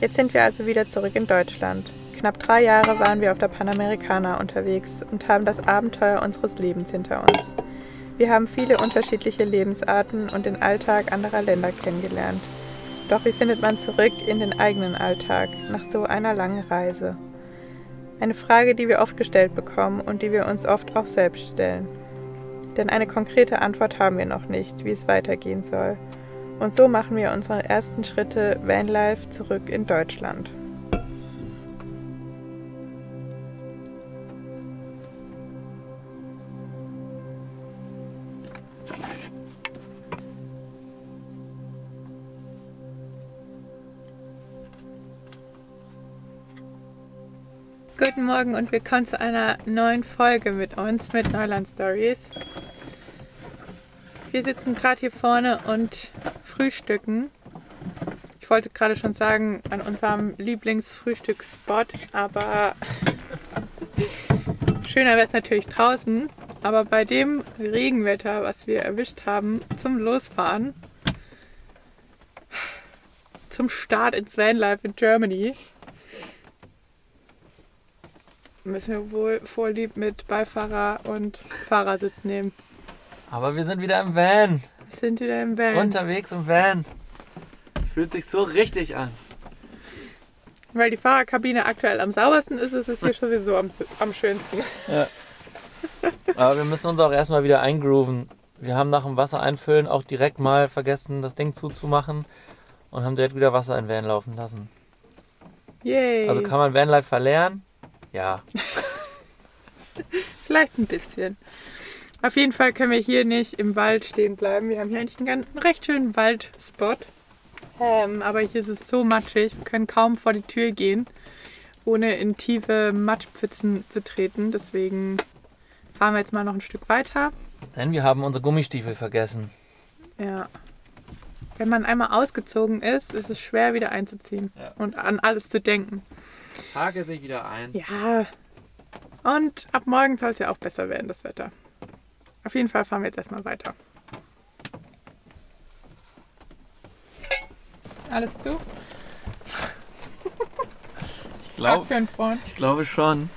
Jetzt sind wir also wieder zurück in Deutschland. Knapp 3 Jahre waren wir auf der Panamericana unterwegs und haben das Abenteuer unseres Lebens hinter uns. Wir haben viele unterschiedliche Lebensarten und den Alltag anderer Länder kennengelernt. Doch wie findet man zurück in den eigenen Alltag nach so einer langen Reise? Eine Frage, die wir oft gestellt bekommen und die wir uns oft auch selbst stellen. Denn eine konkrete Antwort haben wir noch nicht, wie es weitergehen soll. Und so machen wir unsere ersten Schritte Vanlife zurück in Deutschland. Guten Morgen und willkommen zu einer neuen Folge mit uns, mit Neuland Stories. Wir sitzen gerade hier vorne und frühstücken. Ich wollte gerade schon sagen, an unserem Lieblingsfrühstücksspot, aber schöner wäre es natürlich draußen. Aber bei dem Regenwetter, was wir erwischt haben zum Losfahren, zum Start ins Vanlife in Germany, müssen wir wohl Vorlieb mit Beifahrer und Fahrersitz nehmen. Aber wir sind wieder im Van. Wir sind wieder im Van. Unterwegs im Van. Es fühlt sich so richtig an. Weil die Fahrerkabine aktuell am saubersten ist, ist es hier sowieso am schönsten. Ja. Aber wir müssen uns auch erstmal wieder eingrooven. Wir haben nach dem Wasser einfüllen auch direkt mal vergessen, das Ding zuzumachen und haben direkt wieder Wasser in den Van laufen lassen. Yay. Also kann man Vanlife verlernen? Ja. Vielleicht ein bisschen. Auf jeden Fall können wir hier nicht im Wald stehen bleiben. Wir haben hier eigentlich einen recht schönen Waldspot. Aber hier ist es so matschig. Wir können kaum vor die Tür gehen, ohne in tiefe Matschpfützen zu treten. Deswegen fahren wir jetzt mal noch ein Stück weiter. Denn wir haben unsere Gummistiefel vergessen. Ja. Wenn man einmal ausgezogen ist, ist es schwer wieder einzuziehen und an alles zu denken. Hake sich wieder ein. Ja. Und ab morgen soll es ja auch besser werden, das Wetter. Auf jeden Fall fahren wir jetzt erstmal weiter. Alles zu? Für einen Freund. Ich glaube schon.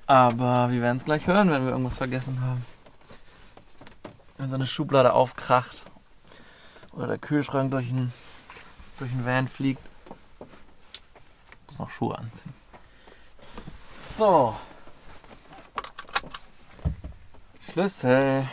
Aber wir werden es gleich hören, wenn wir irgendwas vergessen haben. Wenn so eine Schublade aufkracht. Oder der Kühlschrank durch den Van fliegt. Muss noch Schuhe anziehen. So. Schlüssel.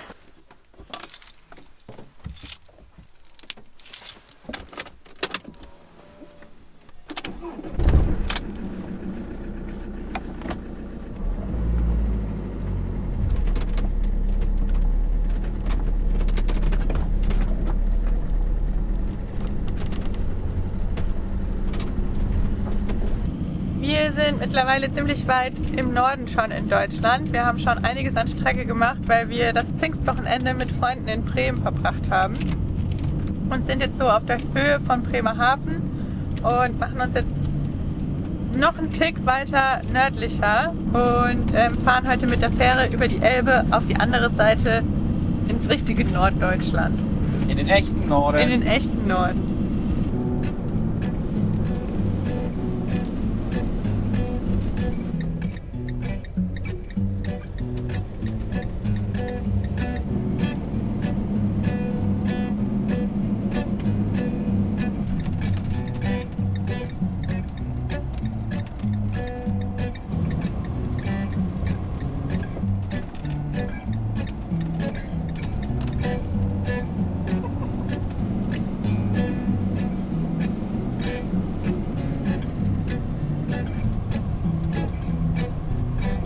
Wir sind mittlerweile ziemlich weit im Norden schon in Deutschland. Wir haben schon einiges an Strecke gemacht, weil wir das Pfingstwochenende mit Freunden in Bremen verbracht haben. Und sind jetzt so auf der Höhe von Bremerhaven und machen uns jetzt noch einen Tick weiter nördlicher und fahren heute mit der Fähre über die Elbe auf die andere Seite ins richtige Norddeutschland. In den echten Norden. In den echten Norden.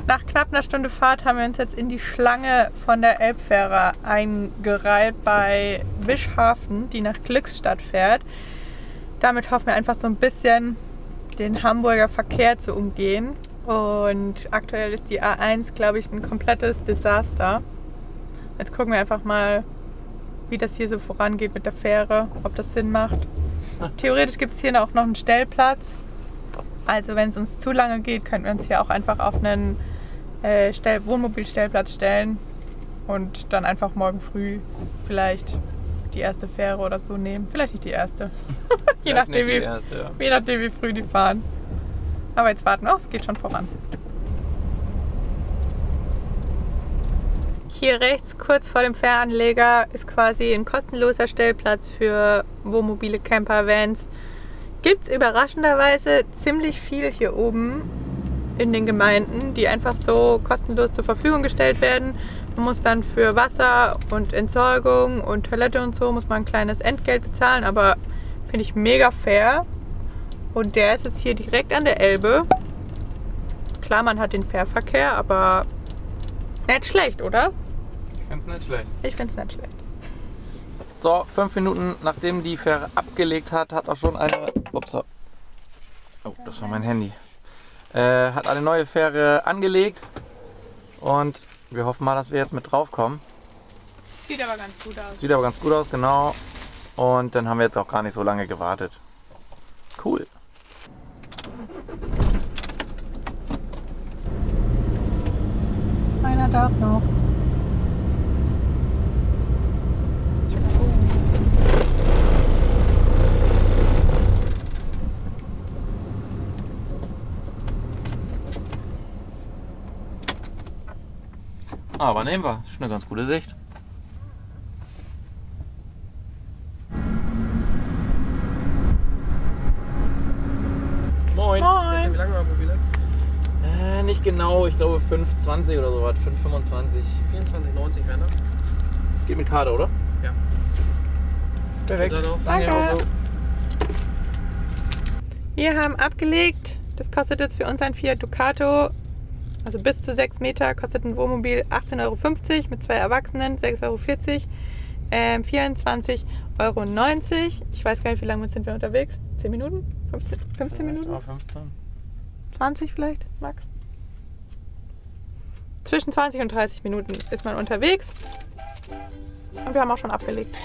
Nach knapp einer Stunde Fahrt haben wir uns jetzt in die Schlange von der Elbfähre eingereiht bei Wischhafen, die nach Glückstadt fährt. Damit hoffen wir einfach so ein bisschen den Hamburger Verkehr zu umgehen. Und aktuell ist die A1, glaube ich, ein komplettes Desaster. Jetzt gucken wir einfach mal, wie das hier so vorangeht mit der Fähre, ob das Sinn macht. Theoretisch gibt es hier auch noch einen Stellplatz. Also wenn es uns zu lange geht, könnten wir uns hier auch einfach auf einen Wohnmobilstellplatz stellen und dann einfach morgen früh vielleicht die erste Fähre oder so nehmen. Vielleicht nicht die erste. je nachdem, wie früh die fahren. Aber jetzt warten wir, es geht schon voran. Hier rechts, kurz vor dem Fähranleger, ist quasi ein kostenloser Stellplatz für Wohnmobile, Camper, Vans. Gibt es überraschenderweise ziemlich viel hier oben in den Gemeinden, die einfach so kostenlos zur Verfügung gestellt werden. Man muss dann für Wasser und Entsorgung und Toilette und so muss man ein kleines Entgelt bezahlen, aber finde ich mega fair. Und der ist jetzt hier direkt an der Elbe. Klar, man hat den Fährverkehr, aber nicht schlecht, oder? Ich finde es nicht schlecht. Ich finde es nicht schlecht. So, 5 Minuten nachdem die Fähre abgelegt hat, hat auch schon eine... Upsa. Oh, das war mein Handy. Hat eine neue Fähre angelegt. Und wir hoffen mal, dass wir jetzt mit drauf kommen. Sieht aber ganz gut aus. Sieht aber ganz gut aus, genau. Und dann haben wir jetzt auch gar nicht so lange gewartet. Cool. Einer darf noch. Aber nehmen wir. Ist eine ganz gute Sicht. Moin. Moin. Wissen, wie lange wir mobil ist? Nicht genau, ich glaube 5,20 oder so was. 5,25. 24,90 wäre das? Geht mit Karte, oder? Ja. Perfekt. Danke. Also. Wir haben abgelegt. Das kostet jetzt für uns ein Fiat Ducato. Also bis zu 6 Meter kostet ein Wohnmobil 18,50 Euro mit 2 Erwachsenen, 6,40 Euro. 24,90 Euro. Ich weiß gar nicht, wie lange sind wir unterwegs? 10 Minuten? 15 Minuten? Ja, 15. 20 vielleicht, Max? Zwischen 20 und 30 Minuten ist man unterwegs. Und wir haben auch schon abgelegt.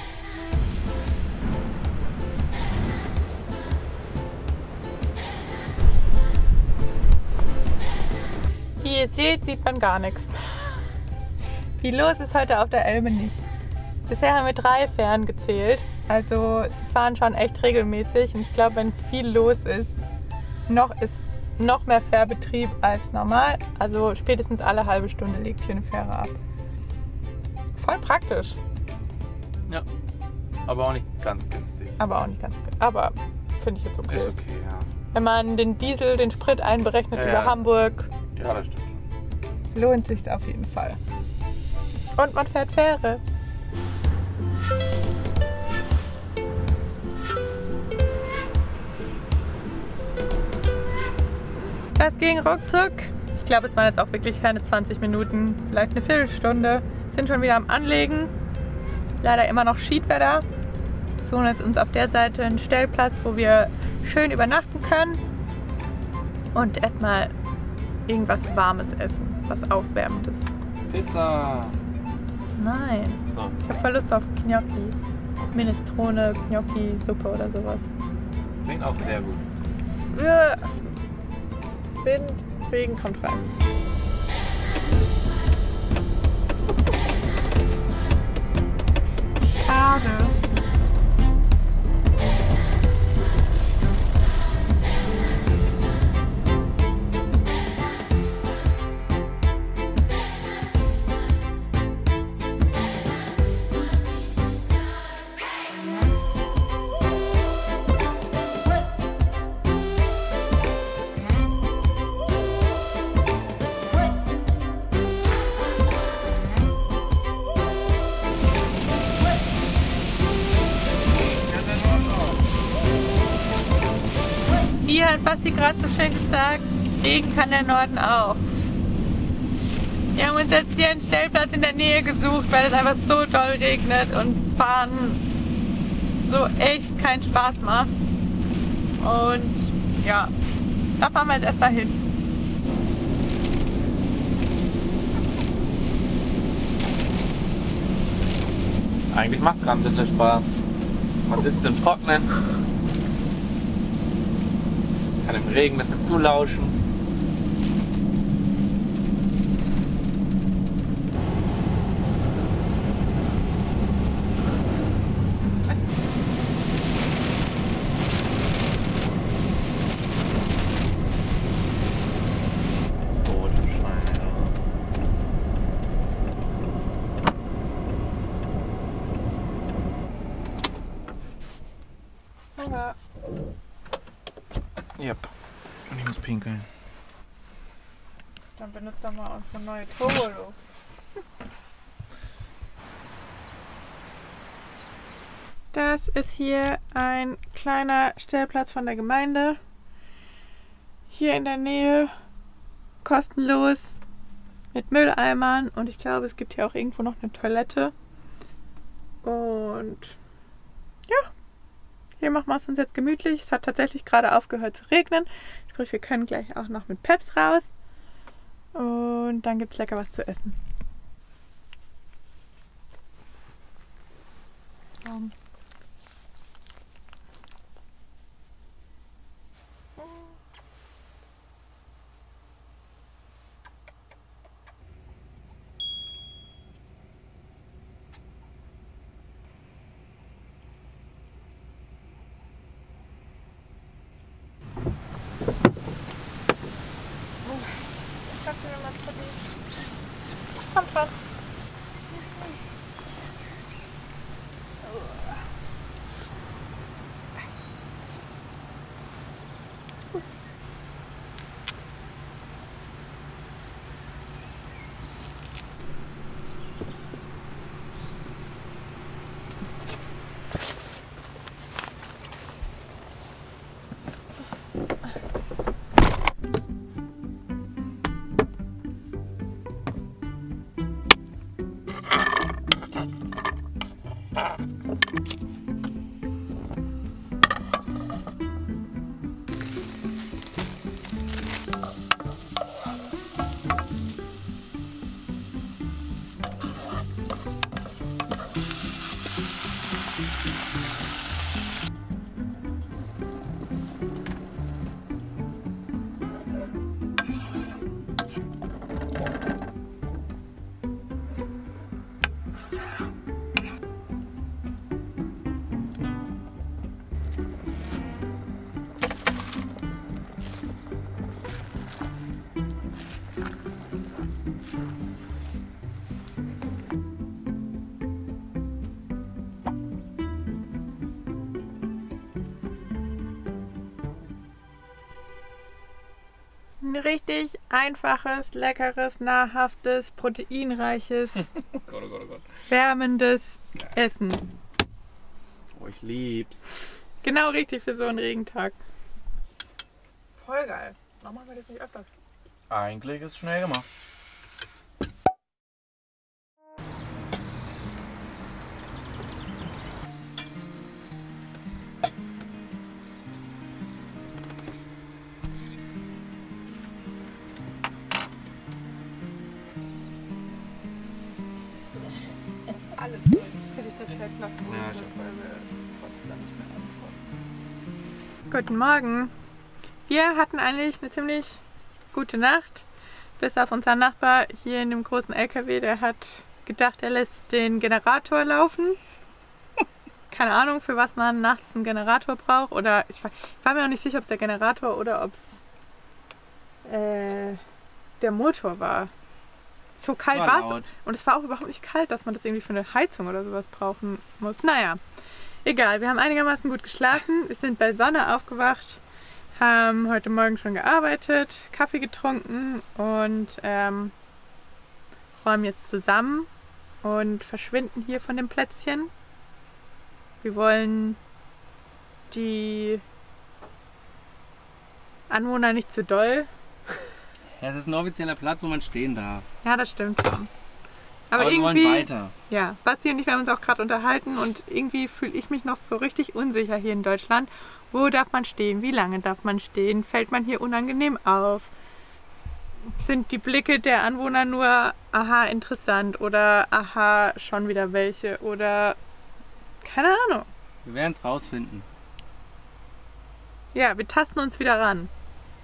Wie ihr seht, sieht man gar nichts. Viel los ist heute auf der Elbe nicht. Bisher haben wir 3 Fähren gezählt. Also sie fahren schon echt regelmäßig. Und ich glaube, wenn viel los ist noch mehr Fährbetrieb als normal. Also spätestens alle halbe Stunde legt hier eine Fähre ab. Voll praktisch. Ja, aber auch nicht ganz günstig. Aber finde ich jetzt okay. Ist okay, ja. Wenn man den Diesel, den Sprit einberechnet über Hamburg, Ja, das stimmt schon. lohnt sich auf jeden Fall. Und man fährt Fähre. Das ging ruckzuck. Ich glaube, es waren jetzt auch wirklich keine 20 Minuten, vielleicht eine Viertelstunde. Sind schon wieder am Anlegen. Leider immer noch Schiedwetter. Wir suchen jetzt uns auf der Seite einen Stellplatz, wo wir schön übernachten können. Und erstmal irgendwas Warmes essen, was Aufwärmendes. Pizza! Nein. So. Ich habe voll Lust auf Gnocchi. Minestrone, Gnocchi, Suppe oder sowas. Klingt auch sehr gut. Wind, Regen kommt rein. Schade. Wie hat Basti gerade so schön gesagt, Regen kann der Norden auch. Wir haben uns jetzt hier einen Stellplatz in der Nähe gesucht, weil es einfach so doll regnet und das Fahren so echt keinen Spaß macht. Und ja, da fahren wir jetzt erstmal hin. Eigentlich macht es gerade ein bisschen Spaß. Man sitzt im Trocknen, kann im Regen ein bisschen zulauschen. Ja. Yep. Und ich muss pinkeln. Dann benutzt doch mal unsere neue Turboluft. Das ist hier ein kleiner Stellplatz von der Gemeinde. Hier in der Nähe, kostenlos, mit Mülleimern. Und ich glaube, es gibt hier auch irgendwo noch eine Toilette. Und ja, hier machen wir es uns jetzt gemütlich. Es hat tatsächlich gerade aufgehört zu regnen. Sprich, wir können gleich auch noch mit Peps raus. Und dann gibt es lecker was zu essen. Komm schon. Ein richtig einfaches, leckeres, nahrhaftes, proteinreiches, Oh Gott, oh Gott, oh Gott. wärmendes Essen. Oh, ich lieb's. Genau richtig für so einen Regentag. Voll geil. Warum machen wir das nicht öfters? Eigentlich ist es schnell gemacht. Alles drin. Hätte ich das halt lassen wollen, Ja, weil schon. wir da nicht mehr anfassen. Guten Morgen. Wir hatten eigentlich eine ziemlich gute Nacht. Bis auf unseren Nachbar hier in dem großen LKW, der hat gedacht, er lässt den Generator laufen. Keine Ahnung, für was man nachts einen Generator braucht. Oder ich war mir auch nicht sicher, ob es der Generator oder ob es der Motor war. So kalt war es. Und es war auch überhaupt nicht kalt, dass man das irgendwie für eine Heizung oder sowas brauchen muss. Naja, egal. Wir haben einigermaßen gut geschlafen. Wir sind bei Sonne aufgewacht, haben heute Morgen schon gearbeitet, Kaffee getrunken und räumen jetzt zusammen und verschwinden hier von dem Plätzchen. Wir wollen die Anwohner nicht zu doll. Ja, es ist ein offizieller Platz, wo man stehen darf. Ja, das stimmt schon. Aber wir wollen irgendwie, weiter. ja, Basti und ich, wir haben uns auch gerade unterhalten und irgendwie fühle ich mich noch so richtig unsicher hier in Deutschland. Wo darf man stehen? Wie lange darf man stehen? Fällt man hier unangenehm auf? Sind die Blicke der Anwohner nur, aha, interessant oder aha, schon wieder welche oder keine Ahnung. Wir werden es rausfinden. Ja, wir tasten uns wieder ran.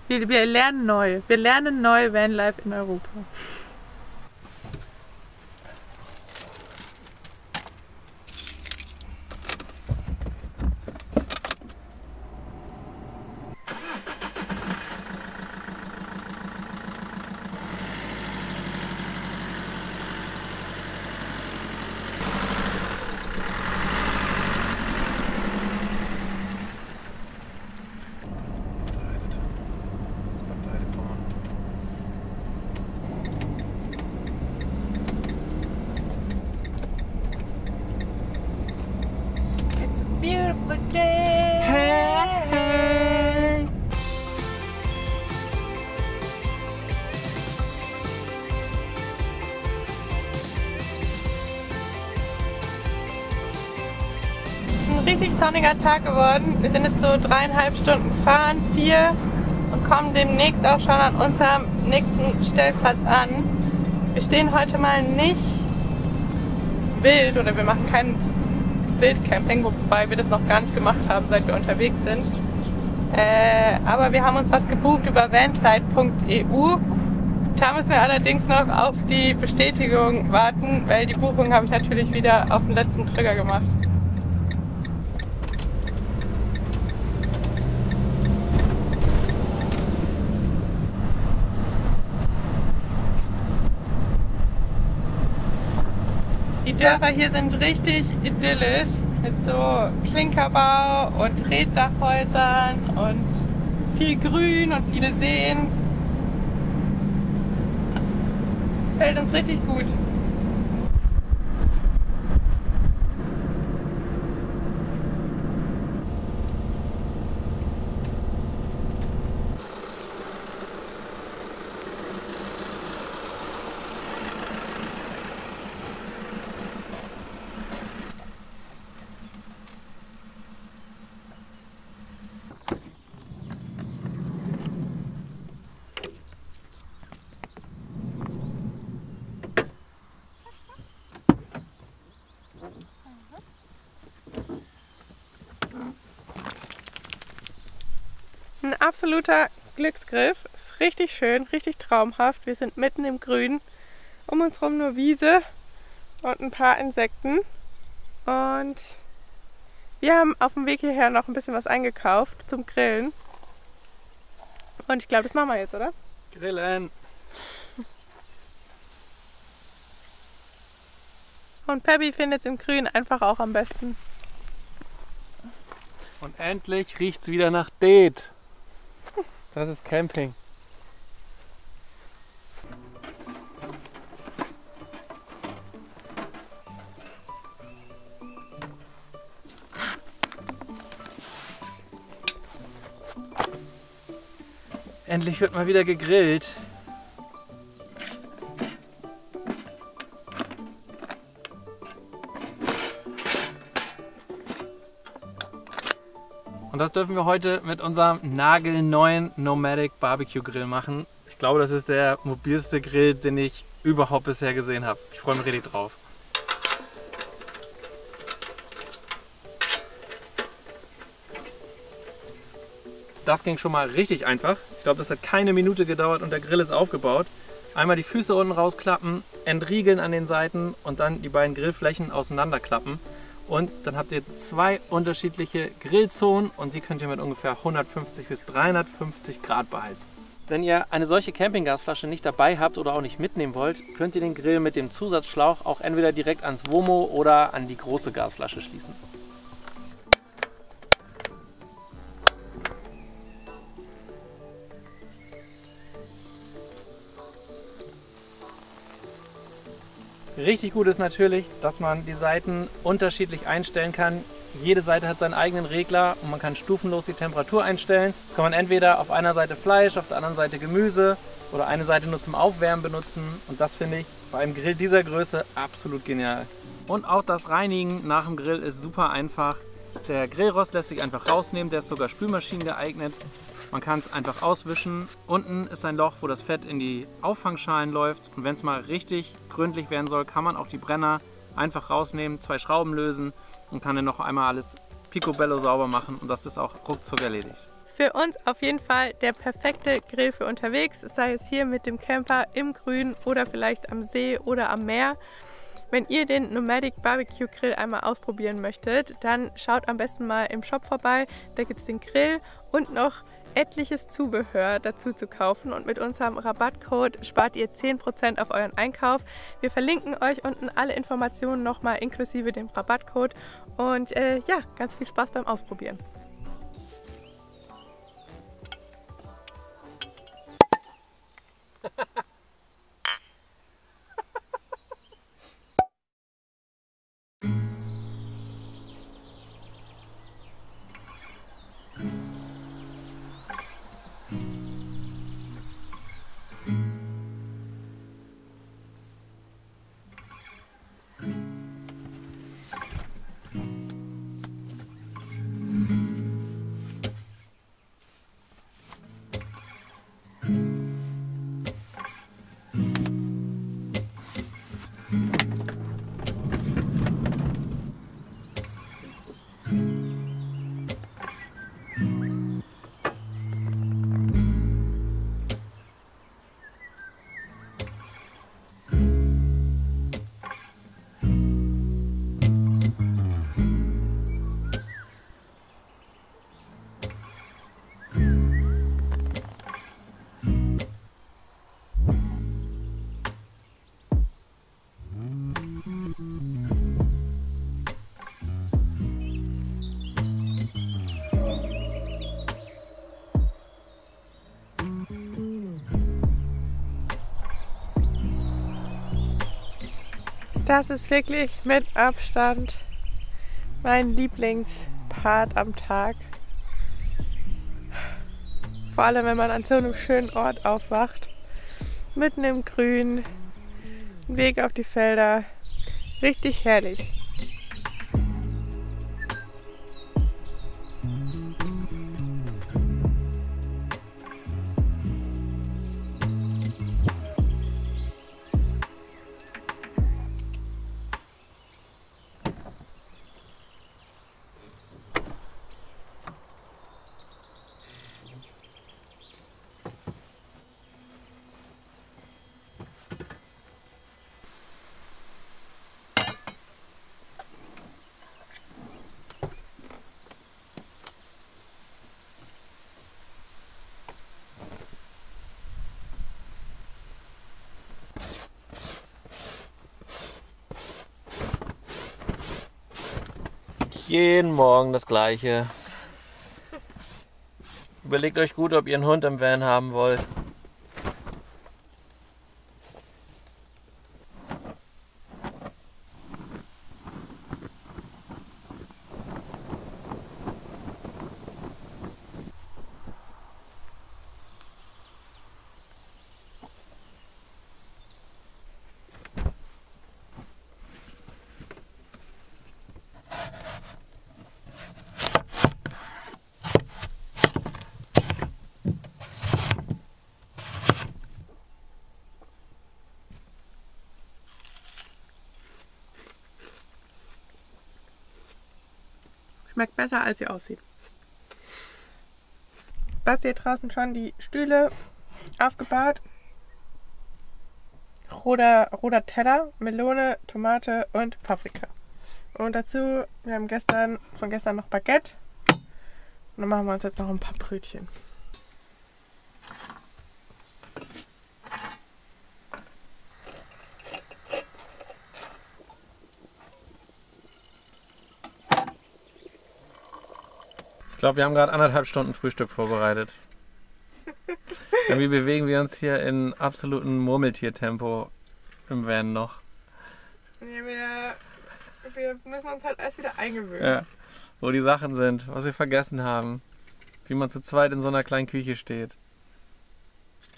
Wir lernen neu. Wir lernen neu Vanlife in Europa. richtig sonniger Tag geworden. Wir sind jetzt so 3,5 Stunden gefahren, 4 und kommen demnächst auch schon an unserem nächsten Stellplatz an. Wir stehen heute mal nicht wild oder wir machen kein Wildcamping, wobei wir das noch gar nicht gemacht haben, seit wir unterwegs sind. Aber wir haben uns was gebucht über vansite.eu. Da müssen wir allerdings noch auf die Bestätigung warten, weil die Buchung habe ich natürlich wieder auf den letzten Drücker gemacht. Die Dörfer hier sind richtig idyllisch mit so Klinkerbau und Reetdachhäusern und viel Grün und viele Seen. Fällt uns richtig gut. Ein absoluter Glücksgriff. Ist richtig schön, richtig traumhaft. Wir sind mitten im Grün. Um uns herum nur Wiese und ein paar Insekten. Und wir haben auf dem Weg hierher noch ein bisschen was eingekauft zum Grillen. Und ich glaube, das machen wir jetzt, oder? Grillen! Und Peppy findet es im Grün einfach auch am besten. Und endlich riecht es wieder nach Date. Das ist Camping. Endlich wird mal wieder gegrillt. Und das dürfen wir heute mit unserem nagelneuen Nomadic Barbecue Grill machen. Ich glaube, das ist der mobilste Grill, den ich überhaupt bisher gesehen habe. Ich freue mich richtig drauf. Das ging schon mal richtig einfach. Ich glaube, das hat keine Minute gedauert und der Grill ist aufgebaut. Einmal die Füße unten rausklappen, entriegeln an den Seiten und dann die beiden Grillflächen auseinanderklappen. Und dann habt ihr zwei unterschiedliche Grillzonen und die könnt ihr mit ungefähr 150 bis 350 Grad beheizen. Wenn ihr eine solche Campinggasflasche nicht dabei habt oder auch nicht mitnehmen wollt, könnt ihr den Grill mit dem Zusatzschlauch auch entweder direkt ans Womo oder an die große Gasflasche schließen. Richtig gut ist natürlich, dass man die Seiten unterschiedlich einstellen kann. Jede Seite hat seinen eigenen Regler und man kann stufenlos die Temperatur einstellen. Kann man entweder auf einer Seite Fleisch, auf der anderen Seite Gemüse oder eine Seite nur zum Aufwärmen benutzen. Und das finde ich bei einem Grill dieser Größe absolut genial. Und auch das Reinigen nach dem Grill ist super einfach. Der Grillrost lässt sich einfach rausnehmen, der ist sogar Spülmaschinen geeignet. Man kann es einfach auswischen. Unten ist ein Loch, wo das Fett in die Auffangschalen läuft. Und wenn es mal richtig gründlich werden soll, kann man auch die Brenner einfach rausnehmen, 2 Schrauben lösen und kann dann noch einmal alles picobello sauber machen. Und das ist auch ruckzuck erledigt. Für uns auf jeden Fall der perfekte Grill für unterwegs, sei es hier mit dem Camper im Grün oder vielleicht am See oder am Meer. Wenn ihr den Nomadic Barbecue Grill einmal ausprobieren möchtet, dann schaut am besten mal im Shop vorbei. Da gibt es den Grill und noch etliches Zubehör dazu zu kaufen und mit unserem Rabattcode spart ihr 10% auf euren Einkauf. Wir verlinken euch unten alle Informationen nochmal inklusive dem Rabattcode und ja, ganz viel Spaß beim Ausprobieren. Das ist wirklich mit Abstand mein Lieblingspart am Tag. Vor allem, wenn man an so einem schönen Ort aufwacht. Mitten im Grün, Weg auf die Felder. Richtig herrlich. Jeden Morgen das Gleiche. Überlegt euch gut, ob ihr einen Hund im Van haben wollt. Schmeckt besser, als sie aussieht. Basti hat draußen schon die Stühle aufgebaut. Roter Teller, Melone, Tomate und Paprika. Und dazu, wir haben von gestern noch Baguette. Und dann machen wir uns jetzt noch ein paar Brötchen. Ich glaube, wir haben gerade 1,5 Stunden Frühstück vorbereitet. Irgendwie bewegen wir uns hier in absolutem Murmeltiertempo im Van noch. Ja, wir müssen uns halt erst wieder eingewöhnen. Ja, wo die Sachen sind, was wir vergessen haben. Wie man zu zweit in so einer kleinen Küche steht.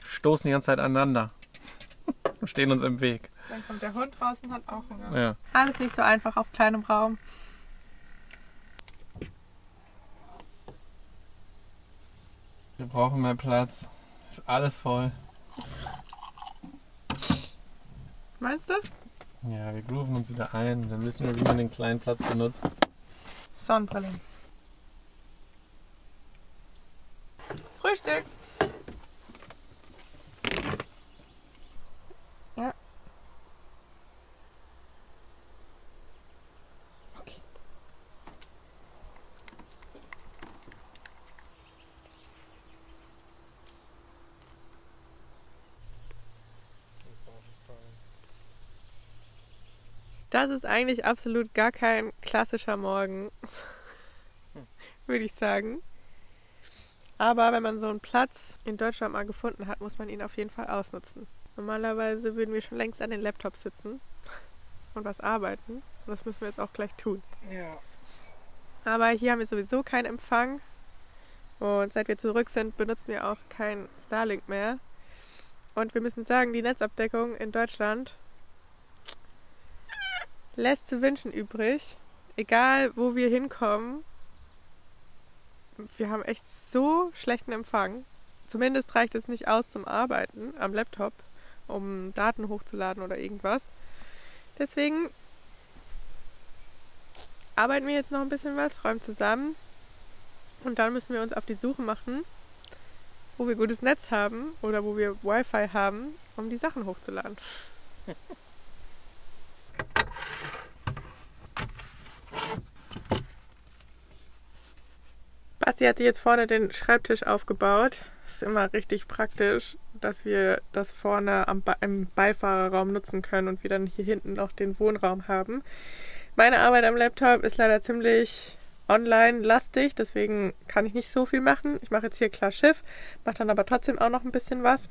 Stoßen die ganze Zeit aneinander. Und stehen uns im Weg. Dann kommt der Hund raus und hat auch Hunger. Ja. Alles nicht so einfach auf kleinem Raum. Wir brauchen mehr Platz. Ist alles voll. Meinst du? Ja, wir grooven uns wieder ein. Dann wissen wir, wie man den kleinen Platz benutzt. Sonnenbrille. Frühstück. Ja. Okay. Das ist eigentlich absolut gar kein klassischer Morgen, würde ich sagen. Aber wenn man so einen Platz in Deutschland mal gefunden hat, muss man ihn auf jeden Fall ausnutzen. Normalerweise würden wir schon längst an den Laptops sitzen und was arbeiten. Und das müssen wir jetzt auch gleich tun. Ja. Aber hier haben wir sowieso keinen Empfang. Und seit wir zurück sind, benutzen wir auch kein Starlink mehr. Und wir müssen sagen, die Netzabdeckung in Deutschland lässt zu wünschen übrig. Egal, wo wir hinkommen. Wir haben echt so schlechten Empfang. Zumindest reicht es nicht aus zum Arbeiten am Laptop, um Daten hochzuladen oder irgendwas. Deswegen arbeiten wir jetzt noch ein bisschen was, räumen zusammen und dann müssen wir uns auf die Suche machen, wo wir gutes Netz haben oder wo wir Wi-Fi haben, um die Sachen hochzuladen. Basti hat sich jetzt vorne den Schreibtisch aufgebaut. Das ist immer richtig praktisch, dass wir das vorne im Beifahrerraum nutzen können und wir dann hier hinten noch den Wohnraum haben. Meine Arbeit am Laptop ist leider ziemlich online-lastig, deswegen kann ich nicht so viel machen. Ich mache jetzt hier klar Schiff, mache dann aber trotzdem auch noch ein bisschen was.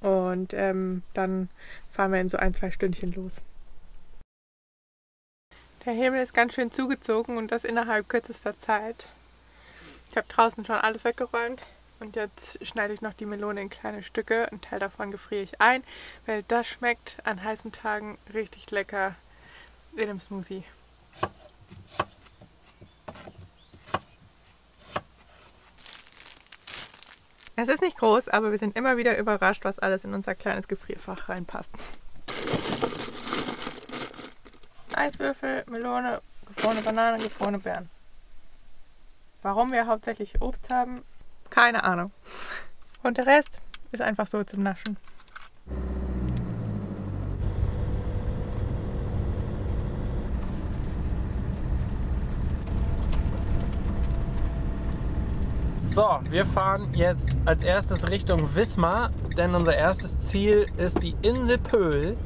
Und dann fahren wir in so 1-2 Stündchen los. Der Himmel ist ganz schön zugezogen und das innerhalb kürzester Zeit. Ich habe draußen schon alles weggeräumt und jetzt schneide ich noch die Melone in kleine Stücke. Ein Teil davon gefriere ich ein, weil das schmeckt an heißen Tagen richtig lecker in einem Smoothie. Es ist nicht groß, aber wir sind immer wieder überrascht, was alles in unser kleines Gefrierfach reinpasst. Eiswürfel, Melone, gefrorene Banane, gefrorene Beeren. Warum wir hauptsächlich Obst haben, keine Ahnung. Und der Rest ist einfach so zum Naschen. So, wir fahren jetzt als erstes Richtung Wismar, denn unser erstes Ziel ist die Insel Pöhl.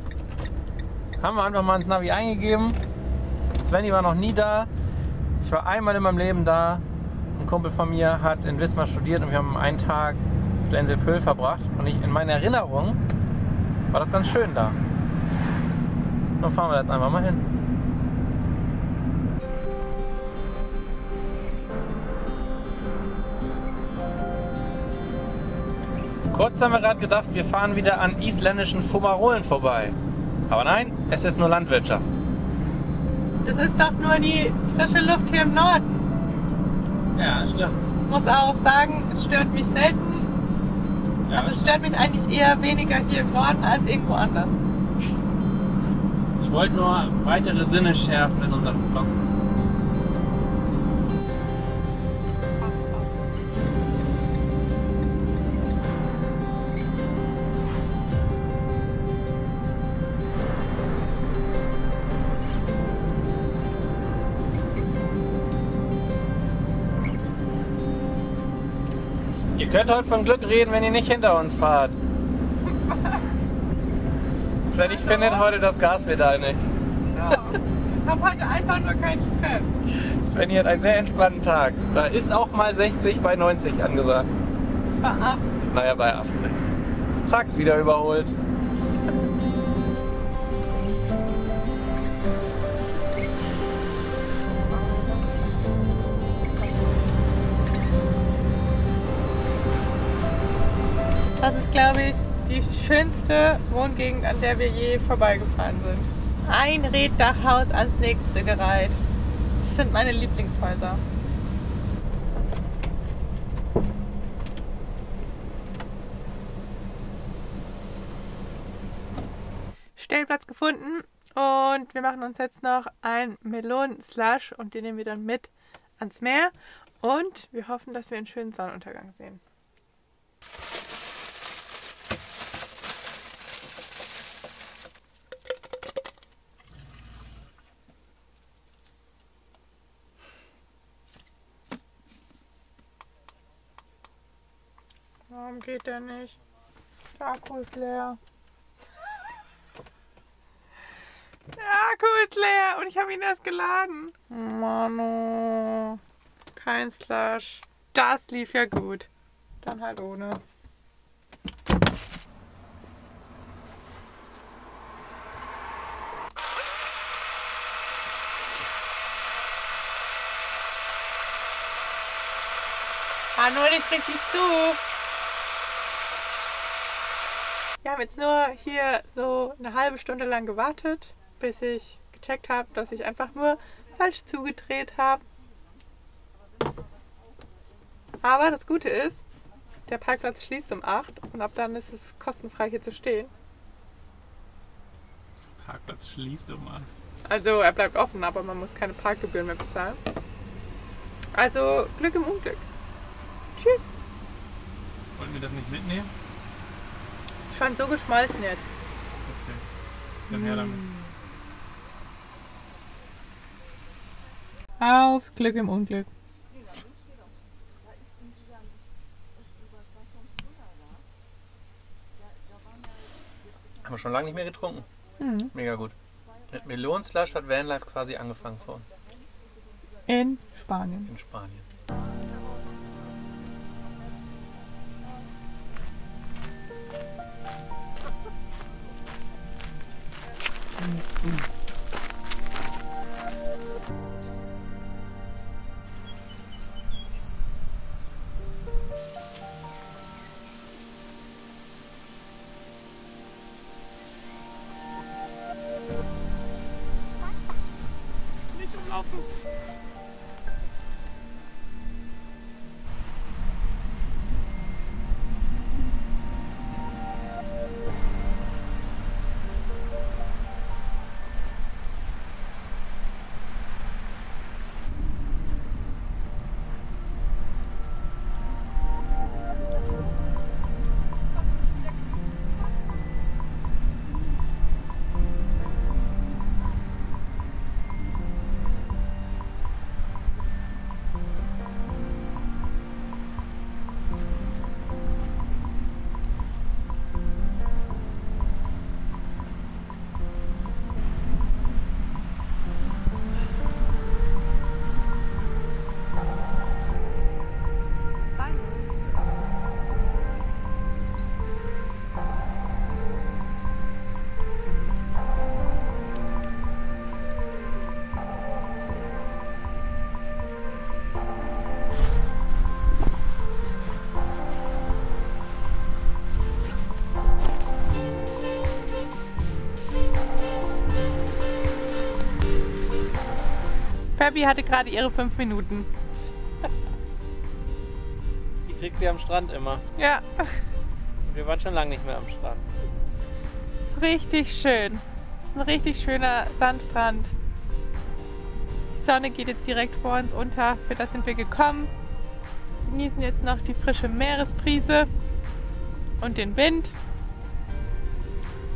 Haben wir einfach mal ins Navi eingegeben. Svenny war noch nie da. Ich war einmal in meinem Leben da. Ein Kumpel von mir hat in Wismar studiert und wir haben einen Tag auf der Insel Pöhl verbracht. Und in meiner Erinnerung war das ganz schön da. Dann fahren wir jetzt einfach mal hin. Kurz haben wir gerade gedacht, wir fahren wieder an isländischen Fumarolen vorbei. Aber nein, es ist nur Landwirtschaft. Das ist doch nur die frische Luft hier im Norden. Ja, stimmt. Ich muss auch sagen, es stört mich selten. Ja, also es stört mich eigentlich eher weniger hier im Norden als irgendwo anders. Ich wollte nur weitere Sinne schärfen in unserem Vlog. Ihr könnt heute von Glück reden, wenn ihr nicht hinter uns fahrt. Svenny findet heute das Gaspedal nicht. Ja. Ich habe heute einfach nur keinen Stress. Svenny hat einen sehr entspannten Tag. Da ist auch mal 60 bei 90 angesagt. Bei 80. Naja, bei 80. Zack, wieder überholt. Das ist, glaube ich, die schönste Wohngegend, an der wir je vorbeigefahren sind. Ein Reetdachhaus ans nächste gereiht. Das sind meine Lieblingshäuser. Stellplatz gefunden und wir machen uns jetzt noch ein Melonen-Slush und den nehmen wir dann mit ans Meer und wir hoffen, dass wir einen schönen Sonnenuntergang sehen. Warum geht der nicht? Der Akku ist leer. Der Akku ist leer und ich habe ihn erst geladen. Mano. Kein Slush. Das lief ja gut. Dann halt ohne. Nur nicht richtig zu. Wir haben jetzt nur hier so eine halbe Stunde lang gewartet, bis ich gecheckt habe, dass ich einfach nur falsch zugedreht habe. Aber das Gute ist, der Parkplatz schließt um 8 und ab dann ist es kostenfrei hier zu stehen. Parkplatz schließt um 8. Also er bleibt offen, aber man muss keine Parkgebühren mehr bezahlen. Also Glück im Unglück. Tschüss. Wollten wir das nicht mitnehmen? Schon so geschmolzen jetzt. Okay. Dann her damit. Aufs Glück im Unglück. Haben wir schon lange nicht mehr getrunken. Mhm. Mega gut. Mit Melonen-Slush hat Vanlife quasi angefangen vor uns. In Spanien. In Spanien. laufen. Peppi hatte gerade ihre 5 Minuten. Die kriegt sie am Strand immer. Ja. Wir waren schon lange nicht mehr am Strand. Ist richtig schön. Ist ein richtig schöner Sandstrand. Die Sonne geht jetzt direkt vor uns unter. Für das sind wir gekommen. Genießen jetzt noch die frische Meeresbrise und den Wind.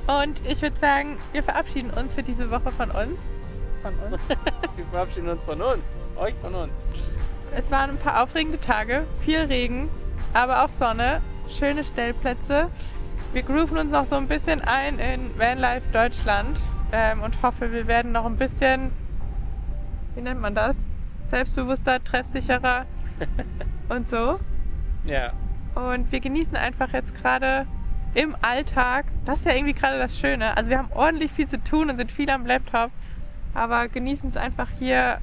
Und ich würde sagen, wir verabschieden uns für diese Woche von uns. Wir verabschieden uns von uns. Euch von uns. Es waren ein paar aufregende Tage. Viel Regen, aber auch Sonne. Schöne Stellplätze. Wir grooven uns noch so ein bisschen ein in Vanlife Deutschland und hoffe, wir werden noch ein bisschen, wie nennt man das? Selbstbewusster, treffsicherer und so. Ja. Und wir genießen einfach jetzt gerade im Alltag. Das ist ja irgendwie gerade das Schöne. Also wir haben ordentlich viel zu tun und sind viel am Laptop, aber genießen es einfach hier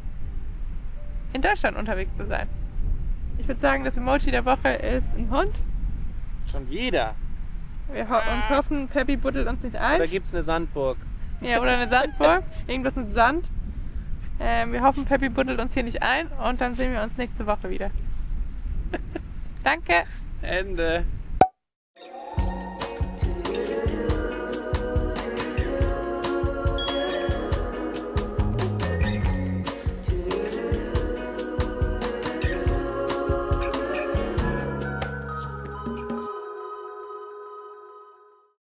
in Deutschland unterwegs zu sein. Ich würde sagen, das Emoji der Woche ist ein Hund. Schon wieder. Wir hoffen, Peppi buddelt uns nicht ein. Oder gibt es eine Sandburg? Ja, oder eine Sandburg. Irgendwas mit Sand. Wir hoffen, Peppi buddelt uns hier nicht ein und dann sehen wir uns nächste Woche wieder. Danke. Ende.